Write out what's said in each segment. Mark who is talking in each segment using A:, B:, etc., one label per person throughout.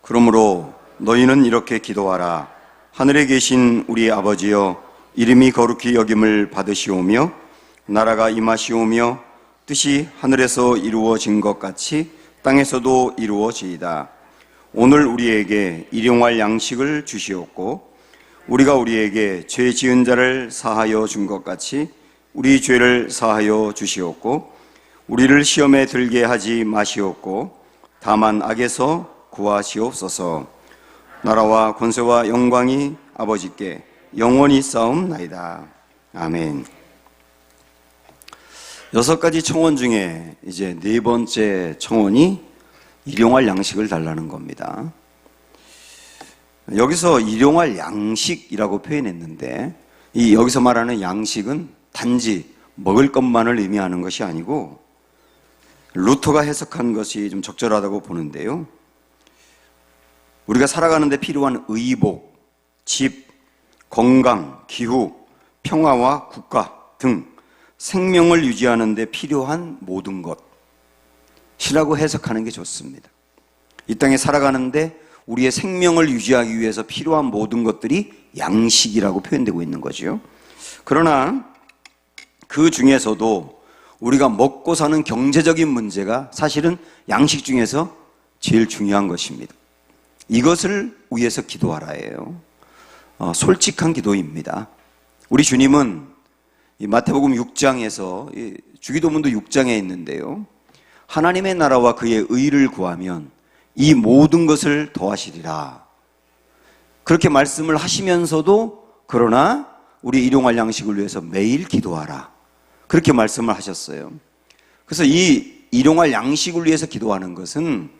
A: 그러므로 너희는 이렇게 기도하라. 하늘에 계신 우리 아버지여, 이름이 거룩히 여김을 받으시오며 나라가 임하시오며 뜻이 하늘에서 이루어진 것 같이 땅에서도 이루어지이다. 오늘 우리에게 일용할 양식을 주시옵고 우리가 우리에게 죄 지은 자를 사하여 준 것 같이 우리 죄를 사하여 주시옵고 우리를 시험에 들게 하지 마시옵고 다만 악에서 구하시옵소서. 나라와 권세와 영광이 아버지께 영원히 쌓옵나이다. 아멘. 6가지 청원 중에 이제 4번째 청원이 일용할 양식을 달라는 겁니다. 여기서 일용할 양식이라고 표현했는데 이 여기서 말하는 양식은 단지 먹을 것만을 의미하는 것이 아니고 루터가 해석한 것이 좀 적절하다고 보는데요. 우리가 살아가는 데 필요한 의복, 집, 건강, 기후, 평화와 국가 등 생명을 유지하는 데 필요한 모든 것이라고 해석하는 게 좋습니다. 이 땅에 살아가는데 우리의 생명을 유지하기 위해서 필요한 모든 것들이 양식이라고 표현되고 있는 거죠. 그러나 그 중에서도 우리가 먹고 사는 경제적인 문제가 사실은 양식 중에서 제일 중요한 것입니다. 이것을 위해서 기도하라예요. 솔직한 기도입니다. 우리 주님은 마태복음 6장에서 주기도문도 6장에 있는데요. 하나님의 나라와 그의 의를 구하면 이 모든 것을 더하시리라. 그렇게 말씀을 하시면서도 그러나 우리 일용할 양식을 위해서 매일 기도하라. 그렇게 말씀을 하셨어요. 그래서 이 일용할 양식을 위해서 기도하는 것은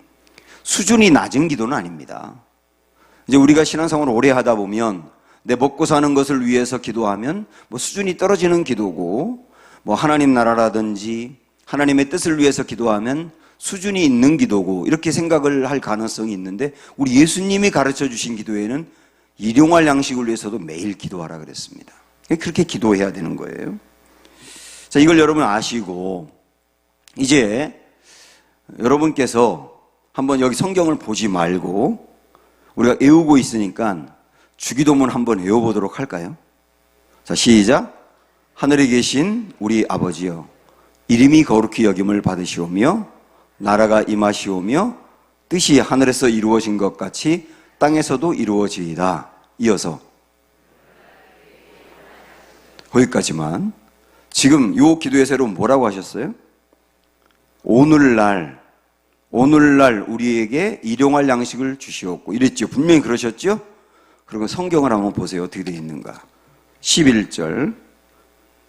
A: 수준이 낮은 기도는 아닙니다. 이제 우리가 신앙생활을 오래 하다 보면 내 먹고 사는 것을 위해서 기도하면 수준이 떨어지는 기도고 하나님 나라라든지 하나님의 뜻을 위해서 기도하면 수준이 있는 기도고 이렇게 생각을 할 가능성이 있는데 우리 예수님이 가르쳐 주신 기도에는 일용할 양식을 위해서도 매일 기도하라 그랬습니다. 그렇게 기도해야 되는 거예요. 자, 이걸 여러분 아시고 이제 여러분께서 한번 여기 성경을 보지 말고 우리가 외우고 있으니까 주기도문 한번 외워보도록 할까요? 자, 시작. 하늘에 계신 우리 아버지여, 이름이 거룩히 여김을 받으시오며 나라가 임하시오며 뜻이 하늘에서 이루어진 것 같이 땅에서도 이루어지이다. 이어서 거기까지만. 지금 이 기도에서 여러분 뭐라고 하셨어요? 오늘날 우리에게 일용할 양식을 주시옵고 이랬죠. 분명히 그러셨죠? 그리고 성경을 한번 보세요. 어떻게 되어 있는가. 11절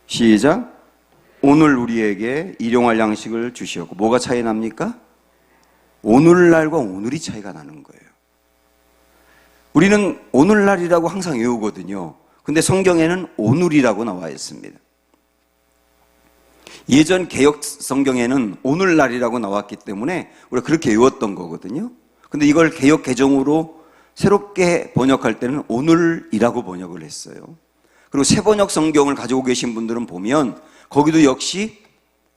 A: 시작. 오늘 우리에게 일용할 양식을 주시옵고. 뭐가 차이 납니까? 오늘날과 오늘이 차이가 나는 거예요. 우리는 오늘날이라고 항상 외우거든요. 근데 성경에는 오늘이라고 나와 있습니다. 예전 개역 성경에는 오늘날이라고 나왔기 때문에 우리가 그렇게 외웠던 거거든요. 근데 이걸 개역 개정으로 새롭게 번역할 때는 오늘이라고 번역을 했어요. 그리고 새 번역 성경을 가지고 계신 분들은 보면 거기도 역시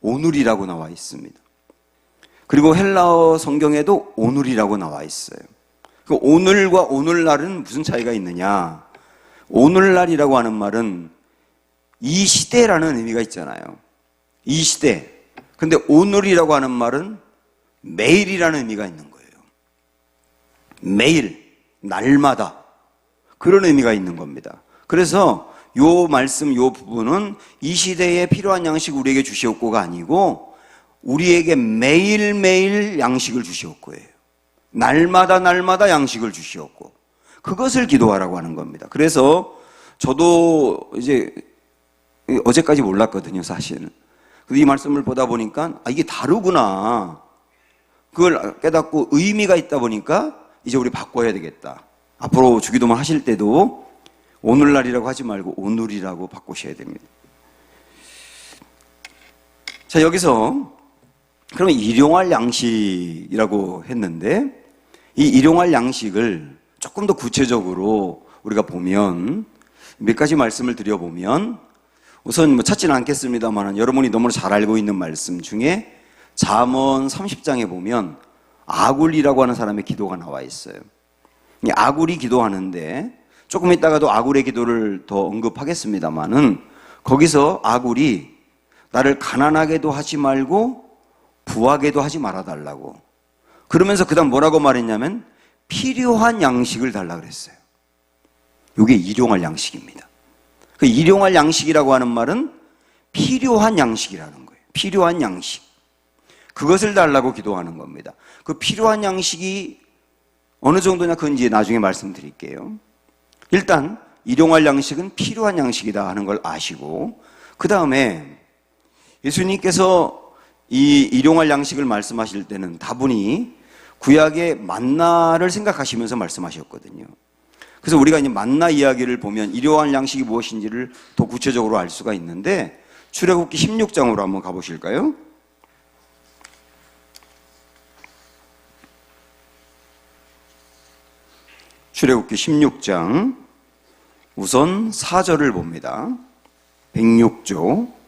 A: 오늘이라고 나와 있습니다. 그리고 헬라어 성경에도 오늘이라고 나와 있어요. 그 오늘과 오늘날은 무슨 차이가 있느냐? 오늘날이라고 하는 말은 이 시대라는 의미가 있잖아요. 이 시대. 근데 오늘이라고 하는 말은 매일이라는 의미가 있는 거예요. 매일, 날마다. 그런 의미가 있는 겁니다. 그래서 요 말씀, 요 부분은 이 시대에 필요한 양식 우리에게 주시옵고가 아니고 우리에게 매일매일 양식을 주시옵고예요. 날마다 양식을 주시옵고. 그것을 기도하라고 하는 겁니다. 그래서 저도 이제 어제까지 몰랐거든요, 사실은. 이 말씀을 보다 보니까 이게 다르구나. 그걸 깨닫고 의미가 있다 보니까 이제 우리 바꿔야 되겠다. 앞으로 주기도문 하실 때도 오늘날이라고 하지 말고 오늘이라고 바꾸셔야 됩니다. 자, 여기서 그러면 일용할 양식이라고 했는데 이 일용할 양식을 조금 더 구체적으로 우리가 보면 몇 가지 말씀을 드려보면 우선 찾지는 않겠습니다만 여러분이 너무나 잘 알고 있는 말씀 중에 잠언 30장에 보면 아굴이라고 하는 사람의 기도가 나와 있어요. 이 아굴이 기도하는데 조금 있다가도 아굴의 기도를 더 언급하겠습니다만은 거기서 아굴이 나를 가난하게도 하지 말고 부하게도 하지 말아달라고 그러면서 그 다음 뭐라고 말했냐면 필요한 양식을 달라 그랬어요. 이게 일용할 양식입니다. 그 일용할 양식이라고 하는 말은 필요한 양식이라는 거예요. 필요한 양식. 그것을 달라고 기도하는 겁니다. 그 필요한 양식이 어느 정도냐 그건 이제 나중에 말씀드릴게요. 일단 일용할 양식은 필요한 양식이다 하는 걸 아시고 그 다음에 예수님께서 이 일용할 양식을 말씀하실 때는 다분히 구약의 만나를 생각하시면서 말씀하셨거든요. 그래서 우리가 이제 만나 이야기를 보면 일용할 양식이 무엇인지를 더 구체적으로 알 수가 있는데 출애굽기 16장으로 한번 가보실까요? 출애굽기 16장 우선 4절을 봅니다. 106조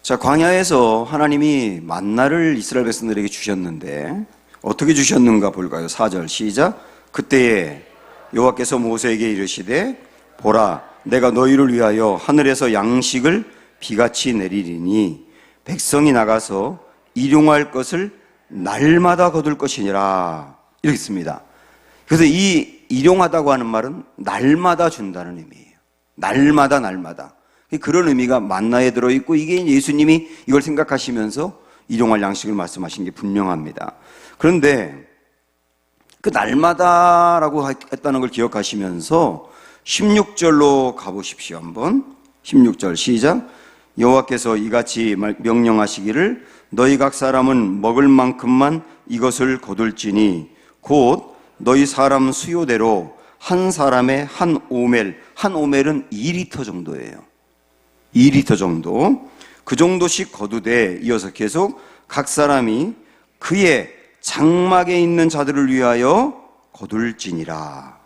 A: 자, 광야에서 하나님이 만나를 이스라엘 백성들에게 주셨는데 어떻게 주셨는가 볼까요? 4절 시작. 그때에 여호와께서 모세에게 이르시되 보라 내가 너희를 위하여 하늘에서 양식을 비같이 내리리니 백성이 나가서 일용할 것을 날마다 거둘 것이니라 이렇게 씁니다. 그래서 이 일용하다고 하는 말은 날마다 준다는 의미예요. 날마다 그런 의미가 만나에 들어있고 이게 예수님이 이걸 생각하시면서 일용할 양식을 말씀하신 게 분명합니다. 그런데 그 날마다라고 했다는 걸 기억하시면서 16절로 가보십시오. 한번 16절 시작. 여호와께서 이같이 명령하시기를 너희 각 사람은 먹을 만큼만 이것을 거둘지니 곧 너희 사람 수요대로 한 사람의 한 오멜은 2리터 정도예요. 2리터 정도 그 정도씩 거두되 이어서 계속 각 사람이 그의 장막에 있는 자들을 위하여 거둘지니라.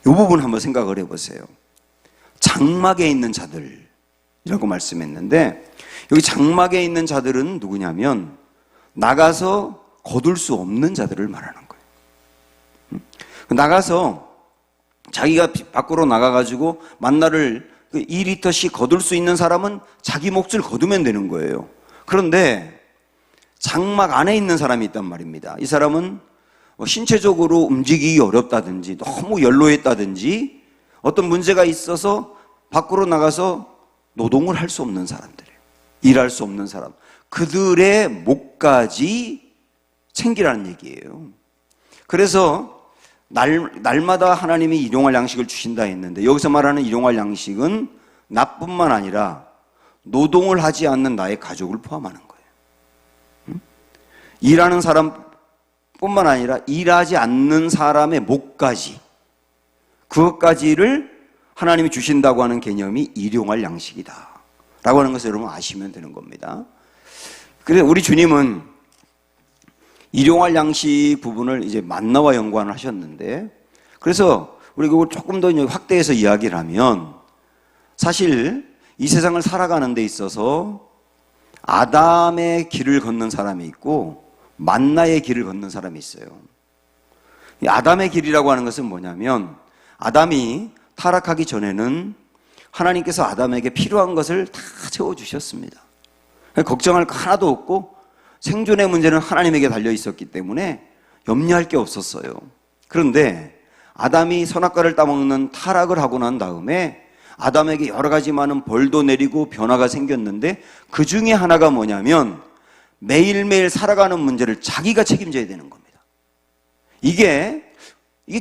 A: 이 부분 한번 생각을 해보세요. 장막에 있는 자들이라고 말씀했는데 여기 장막에 있는 자들은 누구냐면 나가서 거둘 수 없는 자들을 말하는 거예요. 나가서 자기가 밖으로 나가가지고 만나를 2리터씩 거둘 수 있는 사람은 자기 몫을 거두면 되는 거예요. 그런데 장막 안에 있는 사람이 있단 말입니다. 이 사람은 신체적으로 움직이기 어렵다든지 너무 연로했다든지 어떤 문제가 있어서 밖으로 나가서 노동을 할 수 없는 사람들이에요. 일할 수 없는 사람. 그들의 몫까지 챙기라는 얘기예요. 그래서 날마다 하나님이 일용할 양식을 주신다 했는데 여기서 말하는 일용할 양식은 나뿐만 아니라 노동을 하지 않는 나의 가족을 포함하는 거예요. 일하는 사람뿐만 아니라 일하지 않는 사람의 몫까지 그것까지를 하나님이 주신다고 하는 개념이 일용할 양식이다 라고 하는 것을 여러분 아시면 되는 겁니다. 그래서 우리 주님은 일용할 양식 부분을 이제 만나와 연관을 하셨는데 그래서 우리 그걸 조금 더 확대해서 이야기를 하면 사실 이 세상을 살아가는 데 있어서 아담의 길을 걷는 사람이 있고 만나의 길을 걷는 사람이 있어요. 이 아담의 길이라고 하는 것은 뭐냐면 아담이 타락하기 전에는 하나님께서 아담에게 필요한 것을 다 채워주셨습니다. 걱정할 거 하나도 없고 생존의 문제는 하나님에게 달려 있었기 때문에 염려할 게 없었어요. 그런데 아담이 선악과를 따먹는 타락을 하고 난 다음에 아담에게 여러 가지 많은 벌도 내리고 변화가 생겼는데 그 중에 하나가 뭐냐면 매일매일 살아가는 문제를 자기가 책임져야 되는 겁니다. 이게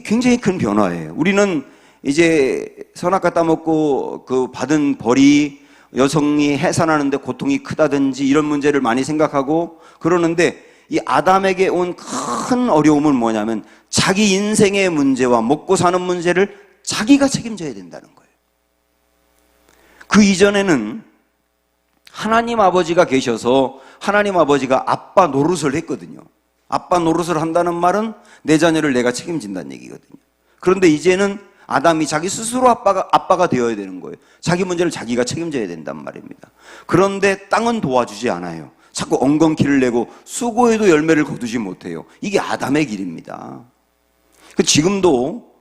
A: 굉장히 큰 변화예요. 우리는 이제 선악과 따먹고 그 받은 벌이 여성이 해산하는데 고통이 크다든지 이런 문제를 많이 생각하고 그러는데 이 아담에게 온 큰 어려움은 뭐냐면 자기 인생의 문제와 먹고 사는 문제를 자기가 책임져야 된다는 거예요. 그 이전에는 하나님 아버지가 계셔서 하나님 아버지가 아빠 노릇을 했거든요. 아빠 노릇을 한다는 말은 내 자녀를 내가 책임진다는 얘기거든요. 그런데 이제는 아담이 자기 스스로 아빠가 되어야 되는 거예요. 자기 문제를 자기가 책임져야 된단 말입니다. 그런데 땅은 도와주지 않아요. 자꾸 엉겅퀴를 내고 수고해도 열매를 거두지 못해요. 이게 아담의 길입니다. 지금도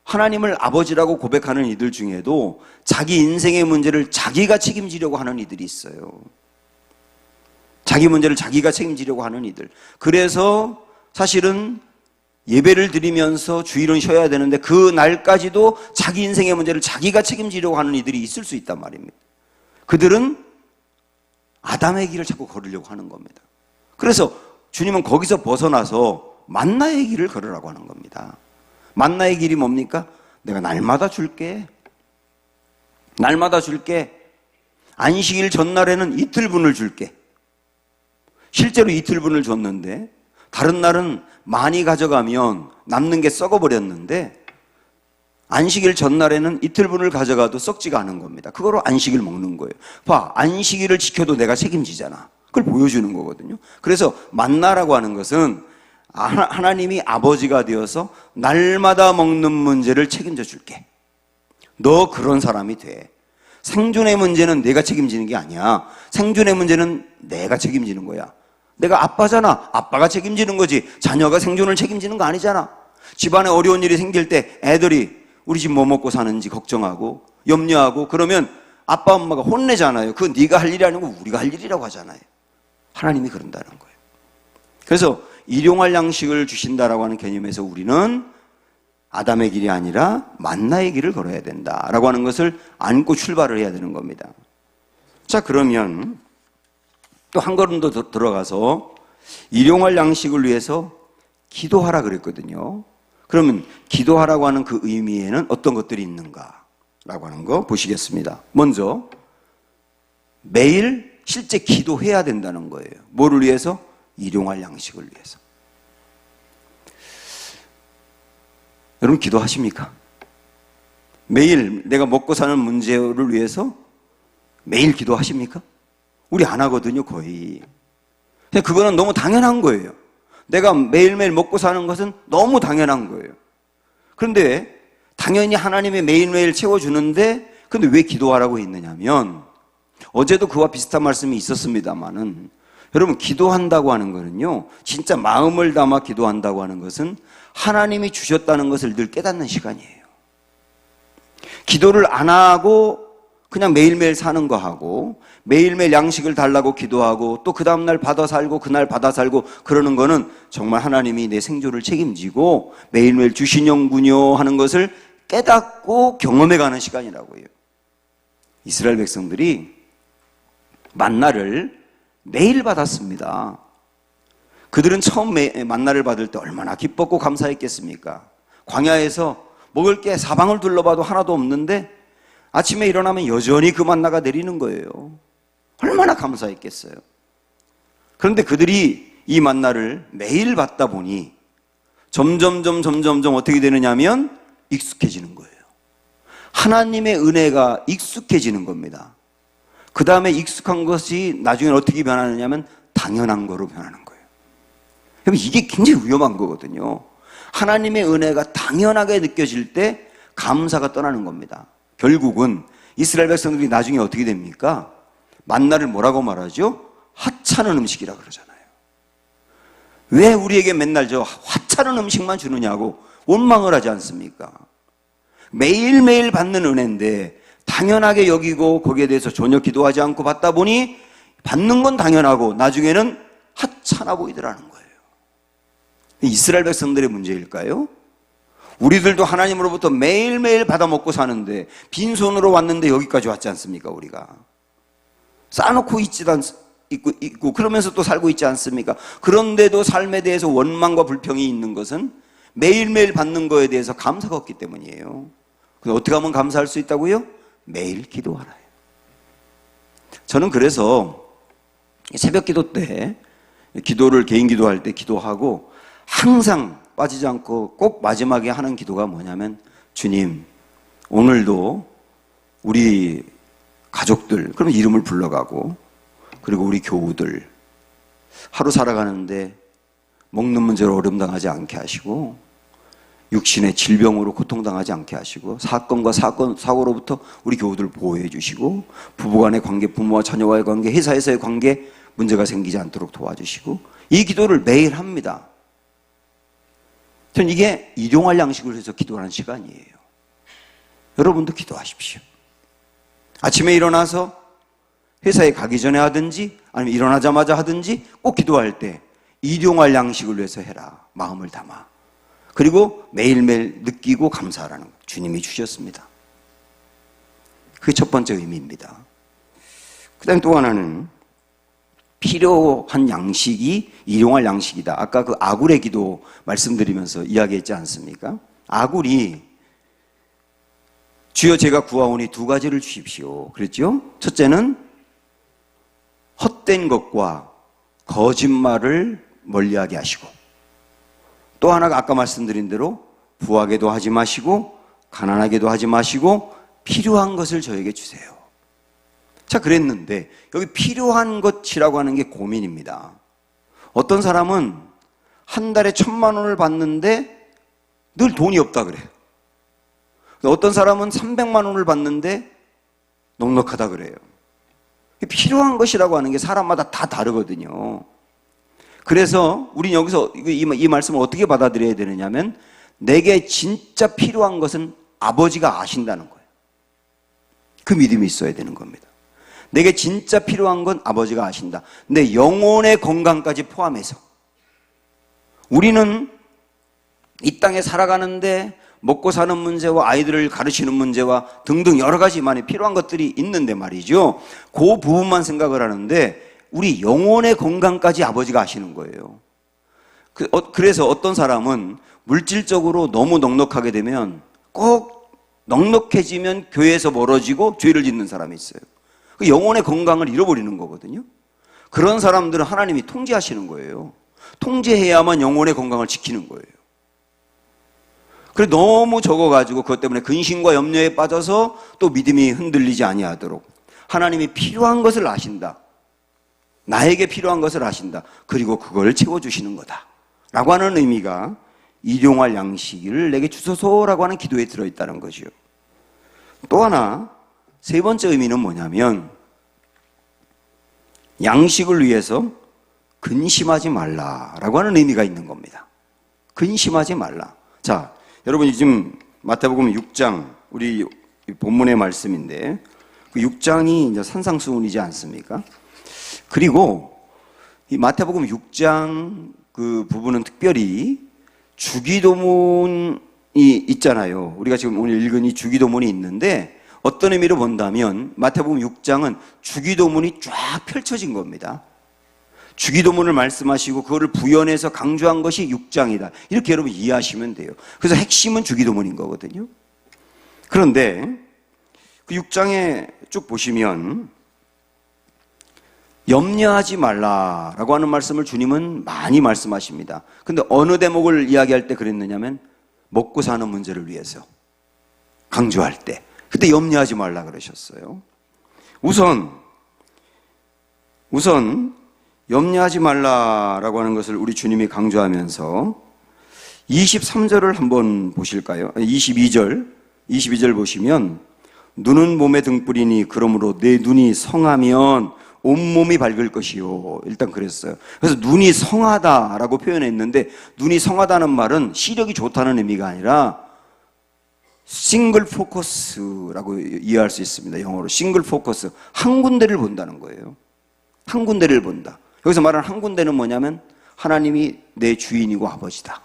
A: 하나님을 아버지라고 고백하는 이들 중에도 자기 인생의 문제를 자기가 책임지려고 하는 이들이 있어요. 자기 문제를 자기가 책임지려고 하는 이들. 그래서 사실은 예배를 드리면서 주일은 쉬어야 되는데 그 날까지도 자기 인생의 문제를 자기가 책임지려고 하는 이들이 있을 수 있단 말입니다. 그들은 아담의 길을 자꾸 걸으려고 하는 겁니다. 그래서 주님은 거기서 벗어나서 만나의 길을 걸으라고 하는 겁니다. 만나의 길이 뭡니까? 내가 날마다 줄게. 날마다 줄게. 안식일 전날에는 이틀분을 줄게. 실제로 이틀분을 줬는데 다른 날은 많이 가져가면 남는 게 썩어버렸는데 안식일 전날에는 이틀분을 가져가도 썩지가 않은 겁니다. 그거로 안식일 먹는 거예요. 봐, 안식일을 지켜도 내가 책임지잖아. 그걸 보여주는 거거든요. 그래서 만나라고 하는 것은 하나님이 아버지가 되어서 날마다 먹는 문제를 책임져 줄게. 너 그런 사람이 돼. 생존의 문제는 내가 책임지는 게 아니야. 생존의 문제는 내가 책임지는 거야. 내가 아빠잖아. 아빠가 책임지는 거지. 자녀가 생존을 책임지는 거 아니잖아. 집안에 어려운 일이 생길 때 애들이 우리 집 뭐 먹고 사는지 걱정하고 염려하고 그러면 아빠 엄마가 혼내잖아요. 그건 네가 할 일이 아니고 우리가 할 일이라고 하잖아요. 하나님이 그런다는 거예요. 그래서 일용할 양식을 주신다라고 하는 개념에서 우리는 아담의 길이 아니라 만나의 길을 걸어야 된다라고 하는 것을 안고 출발을 해야 되는 겁니다. 자, 그러면 또 한 걸음 더 들어가서 일용할 양식을 위해서 기도하라 그랬거든요. 그러면 기도하라고 하는 그 의미에는 어떤 것들이 있는가라고 하는 거 보시겠습니다. 먼저 매일 실제 기도해야 된다는 거예요. 뭐를 위해서? 일용할 양식을 위해서. 여러분 기도하십니까? 매일 내가 먹고 사는 문제를 위해서 매일 기도하십니까? 우리 안 하거든요, 거의. 그거는 너무 당연한 거예요. 내가 매일매일 먹고 사는 것은 너무 당연한 거예요. 그런데 당연히 하나님이 매일매일 채워주는데 근데 왜 기도하라고 했느냐면 어제도 그와 비슷한 말씀이 있었습니다마는 여러분 기도한다고 하는 거는요 진짜 마음을 담아 기도한다고 하는 것은 하나님이 주셨다는 것을 늘 깨닫는 시간이에요. 기도를 안 하고 그냥 매일매일 사는 거 하고 매일매일 양식을 달라고 기도하고 또 그 다음날 받아 살고 그날 받아 살고 그러는 거는 정말 하나님이 내 생존을 책임지고 매일매일 주시는군요 하는 것을 깨닫고 경험해가는 시간이라고요. 이스라엘 백성들이 만나를 매일 받았습니다. 그들은 처음 만나를 받을 때 얼마나 기뻤고 감사했겠습니까? 광야에서 먹을 게 사방을 둘러봐도 하나도 없는데 아침에 일어나면 여전히 그 만나가 내리는 거예요. 얼마나 감사했겠어요. 그런데 그들이 이 만나를 매일 받다 보니 점점 어떻게 되느냐 하면 익숙해지는 거예요. 하나님의 은혜가 익숙해지는 겁니다. 그 다음에 익숙한 것이 나중에 어떻게 변하느냐 하면 당연한 거로 변하는 거예요. 이게 굉장히 위험한 거거든요. 하나님의 은혜가 당연하게 느껴질 때 감사가 떠나는 겁니다. 결국은 이스라엘 백성들이 나중에 어떻게 됩니까? 만나를 뭐라고 말하죠? 하찮은 음식이라 그러잖아요. 왜 우리에게 맨날 저 하찮은 음식만 주느냐고 원망을 하지 않습니까? 매일매일 받는 은혜인데 당연하게 여기고 거기에 대해서 전혀 기도하지 않고 받다 보니 받는 건 당연하고 나중에는 하찮아 보이더라는 거예요. 이스라엘 백성들의 문제일까요? 우리들도 하나님으로부터 매일매일 받아 먹고 사는데 빈손으로 왔는데 여기까지 왔지 않습니까? 우리가 싸놓고 있고 그러면서 또 살고 있지 않습니까? 그런데도 삶에 대해서 원망과 불평이 있는 것은 매일매일 받는 거에 대해서 감사가 없기 때문이에요. 근데 어떻게 하면 감사할 수 있다고요? 매일 기도하라요. 저는 그래서 새벽 기도 때 기도를 개인 기도할 때 기도하고 항상 빠지지 않고 꼭 마지막에 하는 기도가 뭐냐면 주님 오늘도 우리 가족들 그럼 이름을 불러가고 그리고 우리 교우들 하루 살아가는데 먹는 문제로 어려움 당하지 않게 하시고 육신의 질병으로 고통당하지 않게 하시고 사건과 사고로부터 우리 교우들 보호해 주시고 부부간의 관계, 부모와 자녀와의 관계, 회사에서의 관계 문제가 생기지 않도록 도와주시고 이 기도를 매일 합니다. 전 이게 일용할 양식을 해서 기도하는 시간이에요. 여러분도 기도하십시오. 아침에 일어나서 회사에 가기 전에 하든지 아니면 일어나자마자 하든지 꼭 기도할 때 일용할 양식을 위해서 해라. 마음을 담아. 그리고 매일매일 느끼고 감사하라는 것. 주님이 주셨습니다. 그게 첫 번째 의미입니다. 그 다음에 또 하나는 필요한 양식이 일용할 양식이다. 아까 그 아굴의 기도 말씀드리면서 이야기했지 않습니까? 아굴이 주여 제가 구하오니 두 가지를 주십시오. 그랬죠? 첫째는 헛된 것과 거짓말을 멀리하게 하시고 또 하나가 아까 말씀드린 대로 부하게도 하지 마시고 가난하게도 하지 마시고 필요한 것을 저에게 주세요. 자, 그랬는데 여기 필요한 것이라고 하는 게 고민입니다. 어떤 사람은 한 달에 1,000만 원을 받는데 늘 돈이 없다 그래요. 어떤 사람은 300만 원을 받는데 넉넉하다 그래요. 필요한 것이라고 하는 게 사람마다 다 다르거든요. 그래서 우리는 여기서 이 말씀을 어떻게 받아들여야 되느냐면 내게 진짜 필요한 것은 아버지가 아신다는 거예요. 그 믿음이 있어야 되는 겁니다. 내게 진짜 필요한 건 아버지가 아신다. 내 영혼의 건강까지 포함해서 우리는 이 땅에 살아가는데 먹고 사는 문제와 아이들을 가르치는 문제와 등등 여러 가지 많이 필요한 것들이 있는데 말이죠. 그 부분만 생각을 하는데 우리 영혼의 건강까지 아버지가 아시는 거예요. 그래서 어떤 사람은 물질적으로 너무 넉넉하게 되면 꼭 넉넉해지면 교회에서 멀어지고 죄를 짓는 사람이 있어요. 그 영혼의 건강을 잃어버리는 거거든요. 그런 사람들은 하나님이 통제하시는 거예요. 통제해야만 영혼의 건강을 지키는 거예요. 그래 너무 적어가지고 그것 때문에 근심과 염려에 빠져서 또 믿음이 흔들리지 아니하도록 하나님이 필요한 것을 아신다. 나에게 필요한 것을 아신다. 그리고 그걸 채워주시는 거다. 라고 하는 의미가 일용할 양식을 내게 주소서라고 하는 기도에 들어있다는 거죠. 또 하나 세 번째 의미는 뭐냐면 양식을 위해서 근심하지 말라라고 하는 의미가 있는 겁니다. 근심하지 말라. 자, 여러분이 지금 마태복음 6장 우리 본문의 말씀인데 그 6장이 이제 산상수훈이지 않습니까? 그리고 이 마태복음 6장 그 부분은 특별히 주기도문이 있잖아요. 우리가 지금 오늘 읽은 이 주기도문이 있는데 어떤 의미로 본다면 마태복음 6장은 주기도문이 쫙 펼쳐진 겁니다. 주기도문을 말씀하시고 그거를 부연해서 강조한 것이 6장이다. 이렇게 여러분 이해하시면 돼요. 그래서 핵심은 주기도문인 거거든요. 그런데 그 6장에 쭉 보시면 염려하지 말라라고 하는 말씀을 주님은 많이 말씀하십니다. 근데 어느 대목을 이야기할 때 그랬느냐면 먹고 사는 문제를 위해서 강조할 때 그때 염려하지 말라 그러셨어요. 우선 염려하지 말라라고 하는 것을 우리 주님이 강조하면서 23절을 한번 보실까요? 22절 보시면 눈은 몸의 등불이니 그러므로 내 눈이 성하면 온몸이 밝을 것이요. 일단 그랬어요. 그래서 눈이 성하다라고 표현했는데 눈이 성하다는 말은 시력이 좋다는 의미가 아니라 싱글 포커스라고 이해할 수 있습니다. 영어로 싱글 포커스. 한 군데를 본다는 거예요. 한 군데를 본다. 여기서 말하는 한 군데는 뭐냐면 하나님이 내 주인이고 아버지다.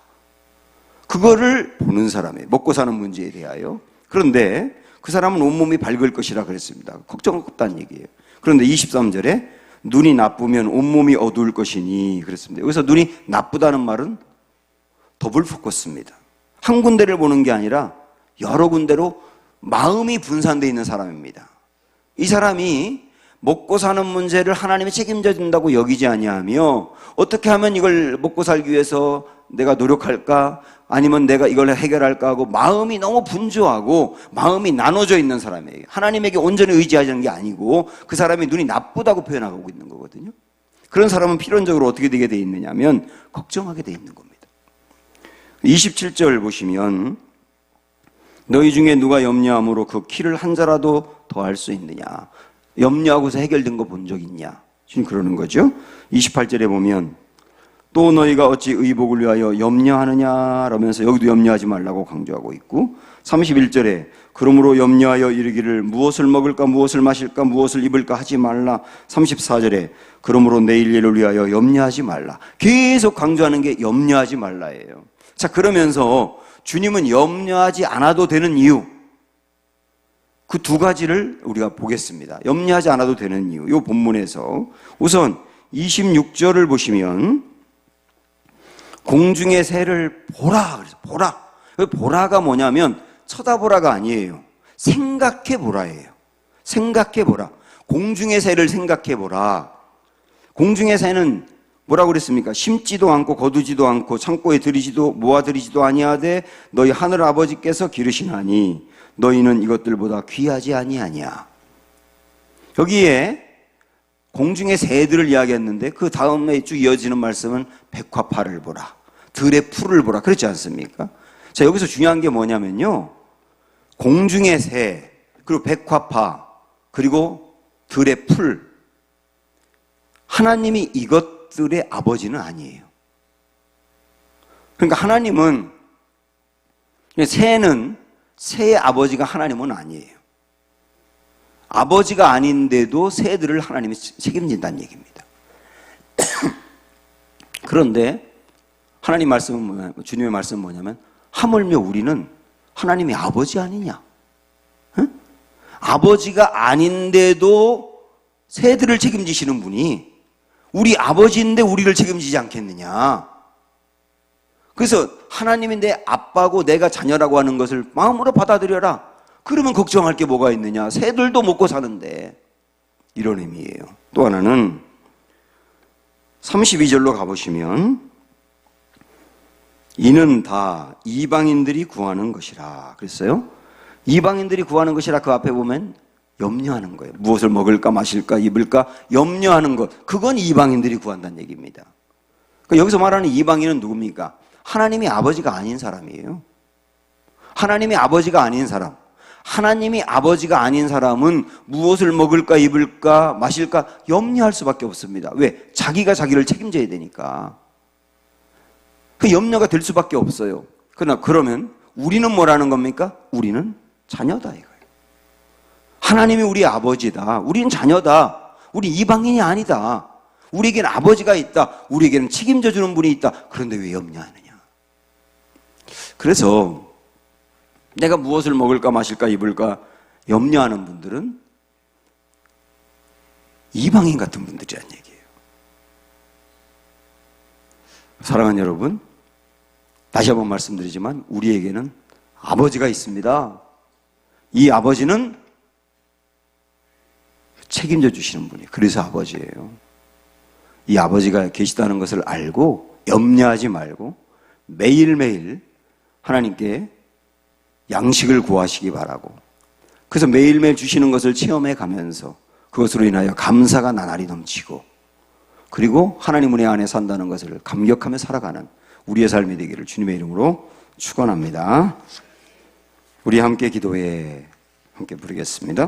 A: 그거를 보는 사람이에요. 먹고 사는 문제에 대하여. 그런데 그 사람은 온몸이 밝을 것이라 그랬습니다. 걱정 없다는 얘기예요. 그런데 23절에 눈이 나쁘면 온몸이 어두울 것이니 그랬습니다. 여기서 눈이 나쁘다는 말은 더블 포커스입니다. 한 군데를 보는 게 아니라 여러 군데로 마음이 분산되어 있는 사람입니다. 이 사람이 먹고 사는 문제를 하나님이 책임져 준다고 여기지 아니하며 어떻게 하면 이걸 먹고 살기 위해서 내가 노력할까? 아니면 내가 이걸 해결할까 하고 마음이 너무 분주하고 마음이 나눠져 있는 사람이에요. 하나님에게 온전히 의지하는 게 아니고 그 사람이 눈이 나쁘다고 표현하고 있는 거거든요. 그런 사람은 필연적으로 어떻게 되게 돼 있느냐면 걱정하게 돼 있는 겁니다. 27절 보시면 너희 중에 누가 염려함으로 그 키를 한 자라도 더할 수 있느냐. 염려하고서 해결된 거 본 적 있냐. 지금 그러는 거죠. 28절에 보면 또 너희가 어찌 의복을 위하여 염려하느냐 라면서 여기도 염려하지 말라고 강조하고 있고, 31절에 그러므로 염려하여 이르기를 무엇을 먹을까 무엇을 마실까 무엇을 입을까 하지 말라. 34절에 그러므로 내일 일을 위하여 염려하지 말라. 계속 강조하는 게 염려하지 말라예요. 자, 그러면서 주님은 염려하지 않아도 되는 이유, 그 두 가지를 우리가 보겠습니다. 염려하지 않아도 되는 이유, 이 본문에서 우선 26절을 보시면 공중의 새를 보라. 그래서 보라. 보라가 뭐냐면 쳐다보라가 아니에요. 생각해 보라예요. 생각해 보라. 공중의 새를 생각해 보라. 공중의 새는 뭐라고 그랬습니까? 심지도 않고 거두지도 않고 창고에 들이지도 모아들이지도 아니하되 너희 하늘 아버지께서 기르시나니 너희는 이것들보다 귀하지 아니하냐. 여기에 공중의 새들을 이야기했는데 그 다음에 쭉 이어지는 말씀은 백화파를 보라, 들의 풀을 보라, 그렇지 않습니까? 자, 여기서 중요한 게 뭐냐면요, 공중의 새, 그리고 백화파, 그리고 들의 풀, 하나님이 이것들의 아버지는 아니에요. 그러니까 하나님은, 새의 아버지가 하나님은 아니에요. 아버지가 아닌데도 새들을 하나님이 책임진다는 얘기입니다. 그런데 하나님 말씀은 뭐냐, 주님의 말씀은 뭐냐면 하물며 우리는 하나님이 아버지 아니냐? 응? 아버지가 아닌데도 새들을 책임지시는 분이 우리 아버지인데 우리를 책임지지 않겠느냐? 그래서 하나님이 내 아빠고 내가 자녀라고 하는 것을 마음으로 받아들여라. 그러면 걱정할 게 뭐가 있느냐? 새들도 먹고 사는데. 이런 의미예요. 또 하나는 32절로 가보시면 이는 다 이방인들이 구하는 것이라 그랬어요. 이방인들이 구하는 것이라 그 앞에 보면 염려하는 거예요. 무엇을 먹을까 마실까 입을까 염려하는 것, 그건 이방인들이 구한다는 얘기입니다. 그러니까 여기서 말하는 이방인은 누굽니까? 하나님이 아버지가 아닌 사람이에요. 하나님이 아버지가 아닌 사람. 하나님이 아버지가 아닌 사람은 무엇을 먹을까 입을까 마실까 염려할 수밖에 없습니다. 왜? 자기가 자기를 책임져야 되니까. 그 염려가 될 수밖에 없어요. 그러면 우리는 뭐라는 겁니까? 우리는 자녀다 이거예요. 하나님이 우리 아버지다. 우리는 자녀다. 우리 이방인이 아니다. 우리에게는 아버지가 있다. 우리에게는 책임져 주는 분이 있다. 그런데 왜 염려하느냐? 그래서 내가 무엇을 먹을까 마실까 입을까 염려하는 분들은 이방인 같은 분들이란 얘기예요. 사랑하는 여러분, 다시 한번 말씀드리지만 우리에게는 아버지가 있습니다. 이 아버지는 책임져 주시는 분이에요. 그래서 아버지예요. 이 아버지가 계시다는 것을 알고 염려하지 말고 매일매일 하나님께 양식을 구하시기 바라고, 그래서 매일매일 주시는 것을 체험해 가면서 그것으로 인하여 감사가 나날이 넘치고, 그리고 하나님 은혜 안에 산다는 것을 감격하며 살아가는 우리의 삶이 되기를 주님의 이름으로 축원합니다. 우리 함께 기도에 함께 부르겠습니다.